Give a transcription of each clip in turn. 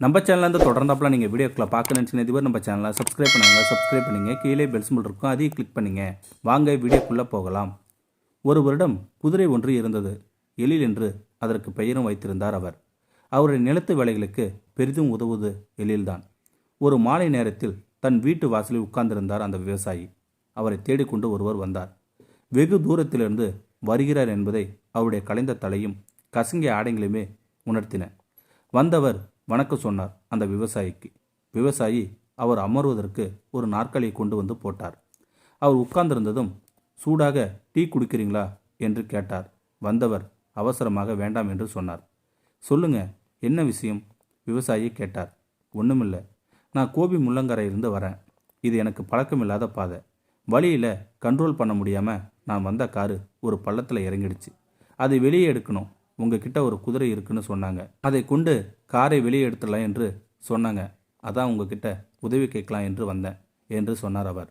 நம்ம சேனல்லேருந்து தொடர்ந்தாப்பெல்லாம் நீங்கள் வீடியோக்களை பார்க்கணுன்னு நினச்சிங்க நம்ம சேனலை சப்ஸ்கிரைப் பண்ணுங்கள் கீழே பெல் சிம்பிள் இருக்கும் அதையும் கிளிக் பண்ணுங்க. வாங்க வீடியோக்குள்ளே போகலாம். ஒரு வருடம் குதிரை ஒன்று இருந்தது. எழில் என்று அதற்கு பெயரும் வைத்திருந்தார் அவர். அவருடைய நிலத்து வேலைகளுக்கு பெரிதும் உதவுவது எழில்தான். ஒரு மாலை நேரத்தில் தன் வீட்டு வாசலில் உட்கார்ந்திருந்தார் அந்த விவசாயி. அவரை தேடிக்கொண்டு ஒருவர் வந்தார். வெகு தூரத்திலிருந்து வருகிறார் என்பதை அவருடைய கலைந்த தலையும் கசங்கிய ஆடைகளுமே உணர்த்தின. வந்தவர் வணக்கம் சொன்னார் அந்த விவசாயிக்கு. விவசாயி அவர் அமர்வதற்கு ஒரு நாற்காலியை கொண்டு வந்து போட்டார். அவர் உட்கார்ந்திருந்ததும் சூடாக டீ குடிக்கிறீங்களா என்று கேட்டார். வந்தவர் அவசரமாக வேண்டாம் என்று சொன்னார். சொல்லுங்க, என்ன விஷயம்? விவசாயி கேட்டார். ஒன்றுமில்லை, நான் கோபி முள்ளங்கரையிலிருந்து வரேன். இது எனக்கு பழக்கமில்லாத பாதை. வழியில் கண்ட்ரோல் பண்ண முடியாமல் நான் வந்த காரு ஒரு பள்ளத்தில் இறங்கிடுச்சு. அதை வெளியே எடுக்கணும். உங்ககிட்ட ஒரு குதிரை இருக்குன்னு சொன்னாங்க. அதை கொண்டு காரை வெளியே எடுத்துடலாம் என்று சொன்னாங்க. அதான் உங்ககிட்ட உதவி கேட்கலாம் என்று வந்தேன் என்று சொன்னார் அவர்.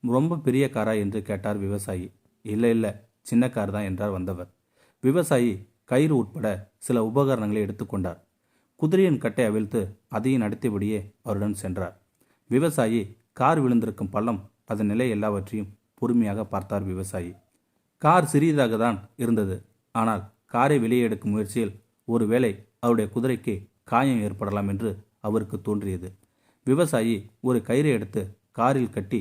ரொம்ப பெரிய காரா என்று கேட்டார் விவசாயி. இல்லை இல்லை, சின்ன கார் தான் என்றார் வந்தவர். விவசாயி கயிறு உட்பட சில உபகரணங்களை எடுத்துக்கொண்டார். குதிரையின் கட்டை அவிழ்த்து அதையும் நடத்தியபடியே அவருடன் சென்றார். விவசாயி கார் விழுந்திருக்கும் பள்ளம், அதன் நிலை எல்லாவற்றையும் பொறுமையாக பார்த்தார் விவசாயி. கார் சிறியதாக தான் இருந்தது. ஆனால் காரை வெளியே எடுக்கும் முயற்சியில் ஒருவேளை அவருடைய குதிரைக்கு காயம் ஏற்படலாம் என்று அவருக்கு தோன்றியது. விவசாயி ஒரு கயிறை எடுத்து காரில் கட்டி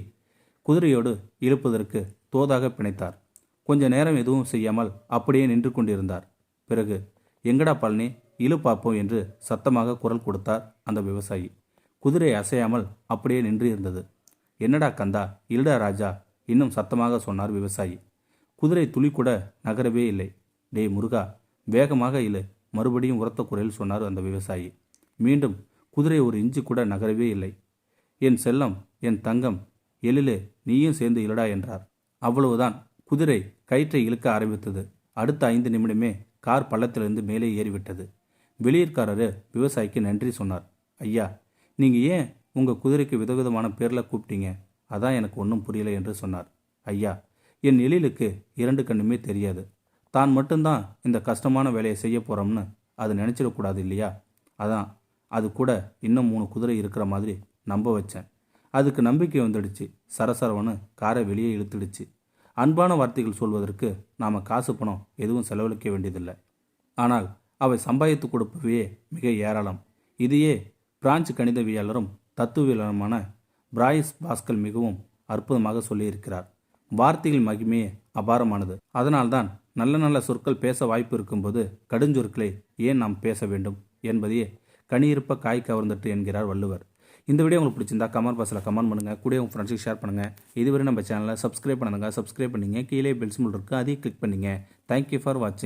குதிரையோடு இழுப்பதற்கு தோதாக பிணைத்தார். கொஞ்ச நேரம் எதுவும் செய்யாமல் அப்படியே நின்று கொண்டிருந்தார். பிறகு, எங்கடா பழனி, இழு பார்ப்போம் என்று சத்தமாக குரல் கொடுத்தார் அந்த விவசாயி. குதிரை அசையாமல் அப்படியே நின்று இருந்தது. என்னடா கந்தா, இல்லடா ராஜா, இன்னும் சத்தமாக சொன்னார் விவசாயி. குதிரை துளி கூட நகரவே இல்லை. டேய் முருகா, வேகமாக இழு, மறுபடியும் உரத்த குரலில் சொன்னார் அந்த விவசாயி. மீண்டும் குதிரை ஒரு இன்ச்சு கூட நகரவே இல்லை. என் செல்லம், என் தங்கம், எழிலே, நீயும் சேர்ந்து இழடா என்றார். அவ்வளவுதான். குதிரை கயிற்றை இழுக்க ஆரம்பித்தது. அடுத்த 5 நிமிடமே கார் பள்ளத்திலிருந்து மேலே ஏறிவிட்டது. வெளியூர்காரரு விவசாயிக்கு நன்றி சொன்னார். ஐயா, நீங்கள் ஏன் உங்கள் குதிரைக்கு விதவிதமான பேரில் கூப்பிட்டீங்க? அதான் எனக்கு ஒன்றும் புரியலை என்று சொன்னார். ஐயா, என் எழிலுக்கு 2 கண்ணுமே தெரியாது. தான் மட்டும்தான் இந்த கஷ்டமான வேலையை செய்ய போகிறோம்னு அது நினச்சிடக்கூடாது இல்லையா? அதான் அது கூட இன்னும் 3 குதிரை இருக்கிற மாதிரி நம்ப வச்சேன். அதுக்கு நம்பிக்கை வந்துடுச்சு. சரசரவனு காரை வெளியே இழுத்துடுச்சு. அன்பான வார்த்தைகள் சொல்வதற்கு நாம் காசு பணம் எதுவும் செலவழிக்க வேண்டியதில்லை. ஆனால் அவை சம்பாதித்து கொடுப்பவையே மிக ஏராளம். இதையே பிரான்சு கணிதவியலரும் தத்துவவியலருமான பிராயிஸ் பாஸ்கல் மிகவும் அற்புதமாக சொல்லியிருக்கிறார். வார்த்தைகள் மகிமையே அபாரமானது. அதனால்தான் நல்ல நல்ல சொற்கள் பேச வாய்ப்பு இருக்கும்போது கடுஞ்சொற்களை ஏன் நாம் பேச வேண்டும் என்பதையே கனியிருப்ப காய் கவர்ந்துட்டு என்கிறார் வள்ளுவர். இந்த வீடியோ உங்களுக்கு பிடிச்சிருந்தா கமெண்ட் பாக்ஸில் கமெண்ட் பண்ணுங்கள். கூட உங்கள் ஃப்ரெண்ட்ஸுக்கு ஷேர் பண்ணுங்கள். இதுவரை நம்ம சேனலை சப்ஸ்கிரைப் பண்ணுங்கள். சப்ஸ்கிரைப் பண்ணிங்க. கீழே பெல் சிம்பிள் இருக்குது, அதையும் கிளிக் பண்ணிங்க. தேங்க்யூ ஃபார் வாட்சிங்.